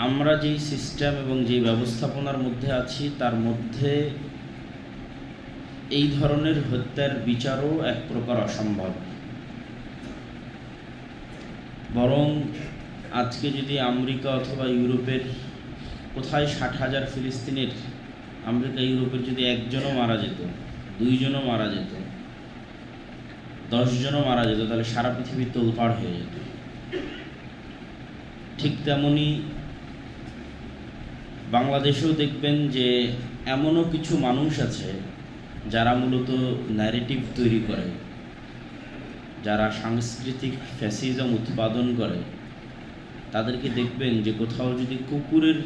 আমরা যেই সিস্টেম এবং যেই ব্যবস্থাপনার মধ্যে আছি তার মধ্যে এই ধরনের হত্যার বিচারও এক প্রকার অসম্ভব। বরং আজকে যদি আমেরিকা অথবা ইউরোপের কোথায় 60,000 ফিলিস্তিনের, আমেরিকা ইউরোপের যদি একজনও মারা যেত, দুইজনও মারা যেত, 10 জনও মারা যেত, তাহলে সারা পৃথিবী তোলপাড় হয়ে যেত। ঠিক তেমনি বাংলাদেশেও দেখবেন যে এমনও কিছু মানুষ আছে যারা মূলত ন্যারেটিভ তৈরি করে, যারা সাংস্কৃতিক ফ্যাসিজম উৎপাদন করে। তাদেরকে দেখবেন যে কোথাও যদি কুকুরের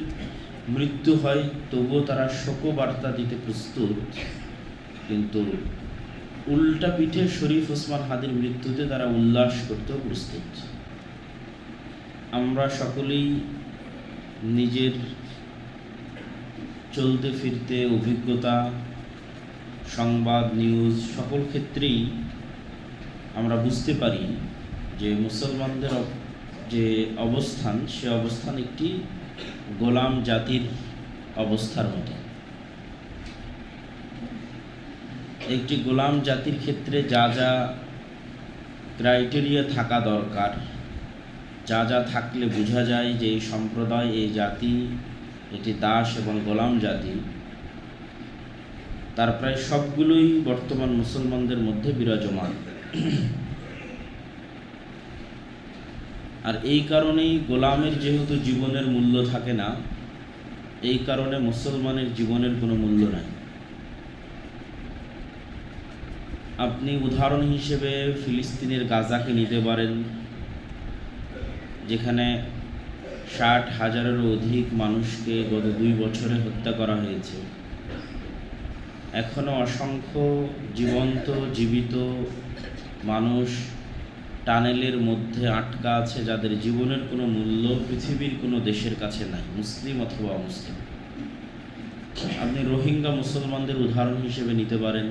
মৃত্যু হয় তবুও তারা শোকবার্তা দিতে প্রস্তুত, কিন্তু উল্টা পিঠে শরীফ ওসমান হাদির মৃত্যুতে তারা উল্লাস করতেও প্রস্তুত। আমরা সকলেই নিজের চলতে ফিরতে অভিজ্ঞতা, সংবাদ, নিউজ সকল ক্ষেত্রেই আমরা বুঝতে পারি যে মুসলমানদের যে অবস্থান, সে অবস্থান একটি গোলাম জাতির অবস্থার মতো। একটি গোলাম জাতির ক্ষেত্রে যা যা ক্রাইটেরিয়া থাকা দরকার, যা যা থাকলে বোঝা যায় যে এই সম্প্রদায়, এই জাতি এটি দাস এবং গোলাম জাতি, তার প্রায় সবগুলোই বর্তমান মুসলমানদের মধ্যে বিরাজমান। আর এই কারণেই গোলামের যেহেতু জীবনের মূল্য থাকে না, এই কারণে মুসলমানের জীবনের কোনো মূল্য নাই। আপনি উদাহরণ হিসেবে ফিলিস্তিনের গাজাকে নিতে পারেন, যেখানে 60,000-এরও অধিক মানুষকে গত 2 বছরে হত্যা করা হয়েছে। এখনও অসংখ্য জীবিত মানুষ টানেলের মধ্যে আটকা আছে, যাদের জীবনের কোনো মূল্য পৃথিবীর কোনো দেশের কাছে নাই, মুসলিম অথবা অমুসলিম। আপনি রোহিঙ্গা মুসলমানদের উদাহরণ হিসেবে নিতে পারেন,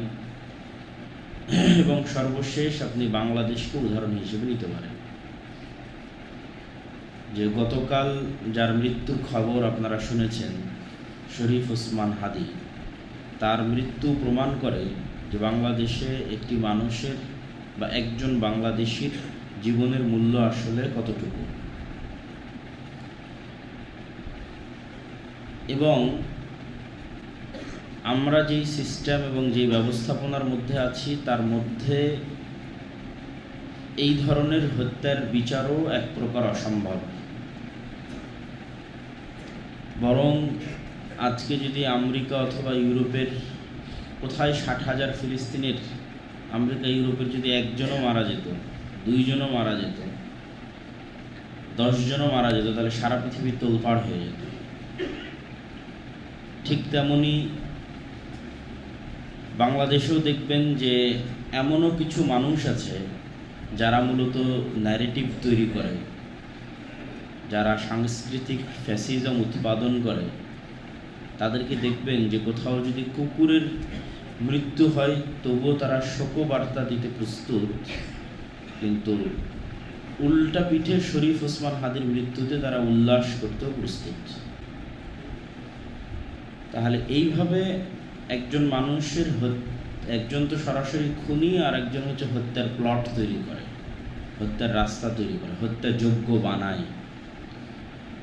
এবং সর্বশেষ আপনি বাংলাদেশকে উদাহরণ হিসেবে নিতে পারেন। যে গতকাল যার মৃত্যুর খবর আপনারা শুনেছেন, শরীফ ওসমান হাদি, তার মৃত্যু প্রমাণ করে যে বাংলাদেশে একটি মানুষের বা একজন বাংলাদেশির জীবনের মূল্য আসলে কতটুকু। এবং আমরা যেই সিস্টেম এবং যেই ব্যবস্থাপনার মধ্যে আছি তার মধ্যে এই ধরনের হত্যার বিচারও এক প্রকার অসম্ভব। বরং আজকে যদি আমেরিকা অথবা ইউরোপের কোথায় 60,000 ফিলিস্তিনের, আমেরিকা ইউরোপের যদি একজনও মারা যেত, দুইজনও মারা যেত, 10 জনও মারা যেত, তাহলে সারা পৃথিবী তোলপাড় হয়ে যেত। ঠিক তেমনি বাংলাদেশেও দেখবেন যে এমনও কিছু মানুষ আছে যারা মূলত ন্যারেটিভ তৈরি করে, যারা সাংস্কৃতিক ফ্যাসিজম উৎপাদন করে। তাদেরকে দেখবেন যে কোথাও যদি কুকুরের মৃত্যু হয় তবুও তারা শোকবার্তা দিতে প্রস্তুত, কিন্তু উল্টা পিঠে শরীফ ওসমান হাদির মৃত্যুতে তারা উল্লাস করতেও প্রস্তুত। তাহলে এইভাবে একজন মানুষের, একজন তো সরাসরি খুনি, আর একজন হচ্ছে হত্যার প্লট তৈরি করে, হত্যার রাস্তা তৈরি করে, হত্যা যোগ্য বানায়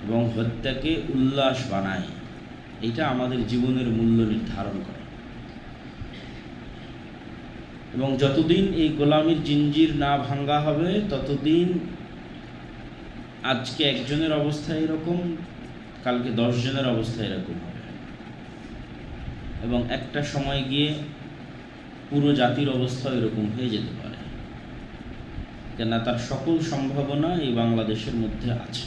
এবং হত্যাকে উল্লাস বানায়। এটা আমাদের জীবনের মূল্য নির্ধারণ করে। এবং যতদিন এই গোলামির জিঞ্জির না ভাঙ্গা হবে ততদিন আজকে একজনের অবস্থা এরকম, কালকে 10 জনের অবস্থা এরকম হবে, এবং একটা সময় গিয়ে পুরো জাতির অবস্থা এরকম হয়ে যেতে পারে, কেননা তার সকল সম্ভাবনা এই বাংলাদেশের মধ্যে আছে।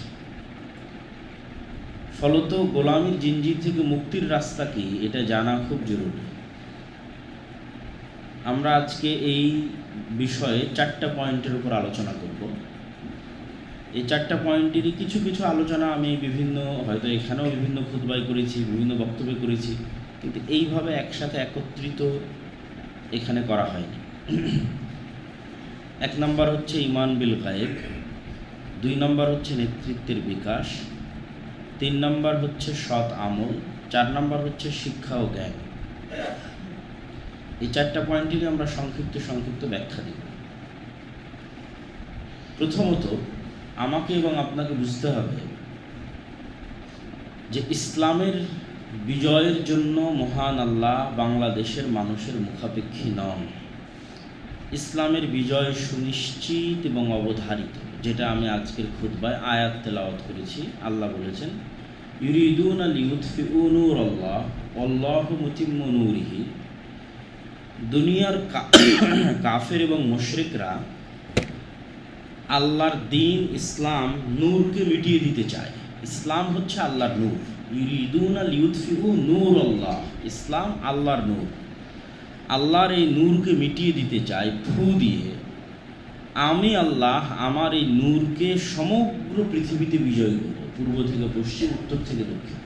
ফলত গোলামির জিঞ্জির থেকে মুক্তির রাস্তা কি, এটা জানা খুব জরুরি। আমরা আজকে এই বিষয়ে 4টা পয়েন্টের উপর আলোচনা করব। এই 4টা পয়েন্টেরই কিছু কিছু আলোচনা আমি বিভিন্ন, হয়তো এখানেও বিভিন্ন খুতবায় করেছি, বিভিন্ন বক্তব্যে করেছি, কিন্তু এইভাবে একসাথে একত্রিত এখানে করা হয়নি। 1 নম্বর হচ্ছে ঈমান বিল গায়েব, 2 নম্বর হচ্ছে নেতৃত্বের বিকাশ, 3 নম্বর হচ্ছে সৎ আমল, 4 নম্বর হচ্ছে শিক্ষা ও জ্ঞান। এই 4টা পয়েন্টেরই আমরা সংক্ষিপ্ত ব্যাখ্যা দিব। প্রথমত আমাকে এবং আপনাকে বুঝতে হবে যে ইসলামের বিজয়ের জন্য মহান আল্লাহ বাংলাদেশের মানুষের মুখাপেক্ষী নন। ইসলামের বিজয় সুনিশ্চিত এবং অবধারিত, যেটা আমি আজকের খুতবায় আয়াত তেলাওয়াত করেছি। আল্লাহ বলেছেন, ইউরিদুনা লিউতফিউ নূরাল্লাহ ওয়াল্লাহু মুতিম্মু নূরিহি। দুনিয়ার কাফের এবং মুশরিকরা আল্লাহর দ্বীন ইসলাম নূরকে মিটিয়ে দিতে চায়। ইসলাম হচ্ছে আল্লাহর নূর। ইউরিদুনা লিউতফিউ নূরাল্লাহ, ইসলাম আল্লাহর নূর। আল্লাহর এই নূরকে মিটিয়ে দিতে চায় ফু দিয়ে। আমি আল্লাহ আমার এই নূরকে সমগ্র পৃথিবীতে বিজয় করব, পূর্ব থেকে পশ্চিম, উত্তর থেকে দক্ষিণ।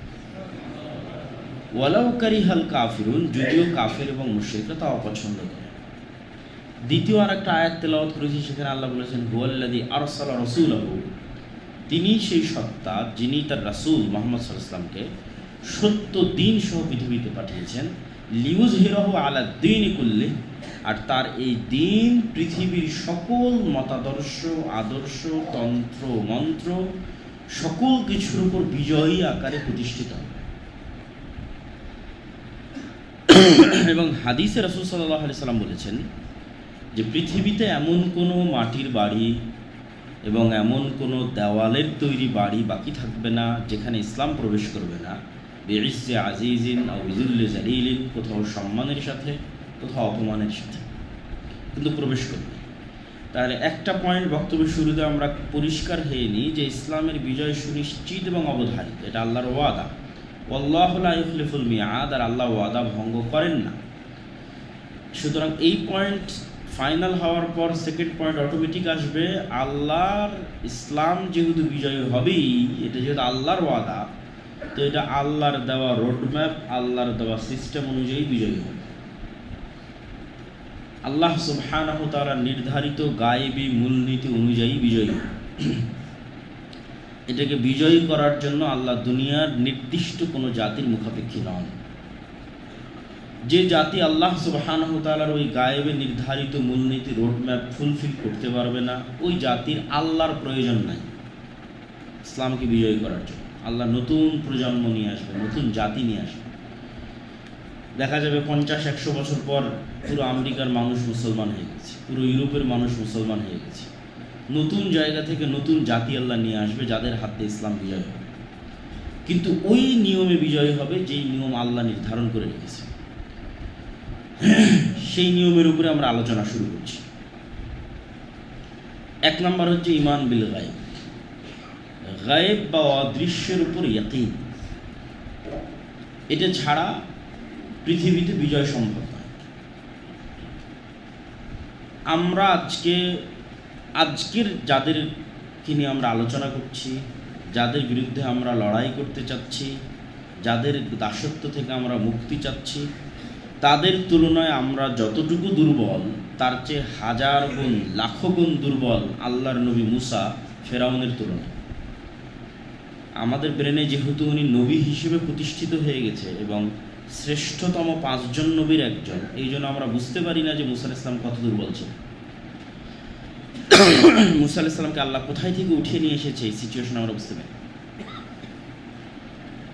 ওয়ালাউ কারিহাল কাফিরুন, যদিও কাফের এবং মুশরিকরা তা অপছন্দ করে। দ্বিতীয় আর একটা আয়াত তেলাওয়াত করেছি, সেখানে আল্লাহ বলেছেন, হুয়াল্লাযী আরসালা রাসূলাহু, তিনি সেই সত্তা যিনি তার রাসূল মুহাম্মদ সাল্লাল্লাহু আলাইহি ওয়াসাল্লামকে সত্য দ্বীন সহ পৃথিবীতে পাঠিয়েছেন। লিউযহিরাহু আলা দ্বীনি কুল্লি, আর তার এই দ্বীন পৃথিবীর সকল মতাদর্শ, আদর্শ, তন্ত্র মন্ত্র সকল কিছুর উপর বিজয়ী আকারে প্রতিষ্ঠিত হবে। এবং হাদিসে রাসূল সাল্লাল্লাহু আলাইহি সাল্লাম বলেছেন যে পৃথিবীতে এমন কোনো মাটির বাড়ি এবং এমন কোনো দেওয়ালের তৈরি বাড়ি বাকি থাকবে না যেখানে ইসলাম প্রবেশ করবে না। বিইজ্জে আজিজিন আও বিযুল্লি জালিলিন, কোথাও সম্মানের সাথে, কোথাও অপমানের সাথে, কিন্তু প্রবেশ করবে। তাহলে একটা পয়েন্ট বক্তব্যের শুরুতে আমরা পরিষ্কার হয়ে নিই যে ইসলামের বিজয় সুনিশ্চিত এবং অবধারিত, এটা আল্লাহর ওয়াদা। আল্লাহু লা ইখলিফুল মিআদ, আর আল্লাহ ওয়াদা ভঙ্গ করেন না। সুতরাং এই পয়েন্ট ফাইনাল হওয়ার পর সেকেন্ড পয়েন্ট অটোমেটিক আসবে, আল্লাহর ইসলাম যেহেতু বিজয় হবেই, এটা যেহেতু আল্লাহর ওয়াদা, তো এটা আল্লাহর দেওয়া রোডম্যাপ, আল্লাহর দেওয়া সিস্টেম অনুযায়ী বিজয়ী হবে। আল্লাহ সুবহানাহু ওয়া তাআলা নির্ধারিত গায়েবী মূলনীতি অনুযায়ী বিজয়ী হবে। এটাকে বিজয়ী করার জন্য আল্লাহ দুনিয়ার নির্দিষ্ট কোনো জাতির মুখাপেক্ষী নন। যে জাতি আল্লাহ সুবহানাহু ওয়া তাআলার ওই গায়েবে নির্ধারিত মূলনীতি রোডম্যাপ ফুলফিল করতে পারবে না, ওই জাতির আল্লাহর প্রয়োজন নাই ইসলামকে বিজয়ী করার জন্য। আল্লাহ নতুন প্রজন্ম নিয়ে আসবে, নতুন জাতি নিয়ে আসবে। দেখা যাবে 50-100 বছর পর পুরো আমেরিকার মানুষ মুসলমান হয়ে গেছে, পুরো ইউরোপের মানুষ মুসলমান হয়ে গেছে। নতুন জায়গা থেকে নতুন জাতি আল্লাহ নিয়ে আসবে, যাদের হাতে ইসলাম বিজয় হবে। কিন্তু ওই নিয়মে বিজয় হবে যেই নিয়ম আল্লাহ নির্ধারণ করে রেখেছে। সেই নিয়মের উপরে আমরা আলোচনা শুরু করছি। 1 নম্বর হচ্ছে ঈমান বিল গায়ব। গায়েব বা অদৃশ্যের উপর ইয়াকিন, এটা ছাড়া পৃথিবীতে বিজয় সম্ভব নয়। আমরা আজকের যাদেরকে নিয়ে আমরা আলোচনা করছি, যাদের বিরুদ্ধে আমরা লড়াই করতে চাচ্ছি, যাদের দাসত্ব থেকে আমরা মুক্তি চাচ্ছি, তাদের তুলনায় আমরা যতটুকু দুর্বল, তার চেয়ে 1000 গুণ, লাখো গুণ দুর্বল আল্লাহর নবী মুসা ফেরাউনের তুলনায়। আমাদের ব্রেনে যেহেতু উনি নবী হিসেবে প্রতিষ্ঠিত হয়ে গেছে এবং শ্রেষ্ঠতম 5 জন নবীর একজন, এই জন্য আমরা বুঝতে পারি না যে মুসা আলাইহিস সালাম কত দুর্বল ছিল। মুসা আলাইহিস সালামকে আল্লাহ কোথায় থেকে উঠিয়ে নিয়ে এসেছে, এই সিচুয়েশন আমরা বুঝতে পারি।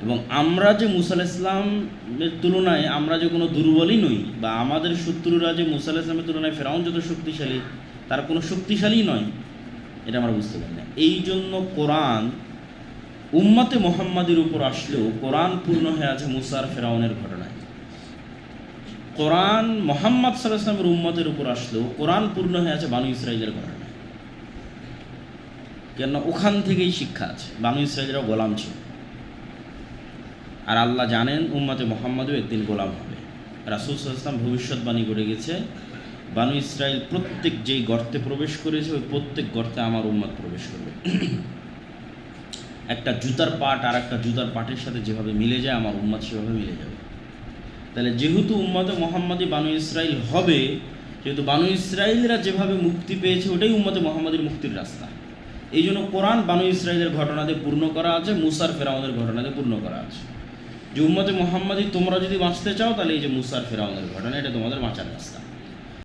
এবং আমরা যে মুসা আলাইহিস সালামের তুলনায় আমরা যে কোনো দুর্বলই নই, বা আমাদের শত্রুরা যে মুসা আলাইহিস সালামের তুলনায় ফেরাউন যত শক্তিশালী, তার কোনো শক্তিশালী নয়, এটা আমরা বুঝতে পারি না। এই জন্য কোরআন উম্মতে মুহাম্মাদের উপর আসলেও কোরআন পূর্ণ হয়ে আছে মুসা আর ফেরাউনের ঘটনায়। কোরআন মুহাম্মদ সাল্লাল্লাহু আলাইহি ওয়াসাল্লামের উম্মতের উপর আসলেও কোরআন পূর্ণ হয়ে আছে বানু ইসরাঈলের ঘটনায়। কেন? ওখান থেকেই শিক্ষা আছে। বানু ইসরাঈলরা গোলাম ছিল, আর আল্লাহ জানেন উম্মতে মুহাম্মাদও একদিন গোলাম হবে। রাসূল সাল্লাল্লাহু আলাইহি ওয়াসাল্লাম ভবিষ্যৎবাণী করে গেছে, বানু ইসরাঈল প্রত্যেক যেই গর্তে প্রবেশ করেছে, ওই প্রত্যেক গর্তে আমার উম্মত প্রবেশ করবে। একটা জুতার পাট আর একটা জুতার পাটের সাথে যেভাবে মিলে যায়, আমার উম্মত সেভাবে মিলে যাবে। তাহলে যেহেতু উম্মতে মুহাম্মাদি বানু ইসরাঈল হবে, যেহেতু বানু ইসরাঈলরা যেভাবে মুক্তি পেয়েছে, ওটাই উম্মতে মুহাম্মাদির মুক্তির রাস্তা। এই জন্য কোরআন বানু ইসরাইলের ঘটনা দিয়ে পূর্ণ করা আছে, মুসার ফেরাউনের ঘটনা দিয়ে পূর্ণ করা আছে। যে উম্মতে মুহাম্মাদি তোমরা যদি বাঁচতে চাও তাহলে এই যে মুসার ফেরাউনের ঘটনা, এটা তোমাদের বাঁচার রাস্তা।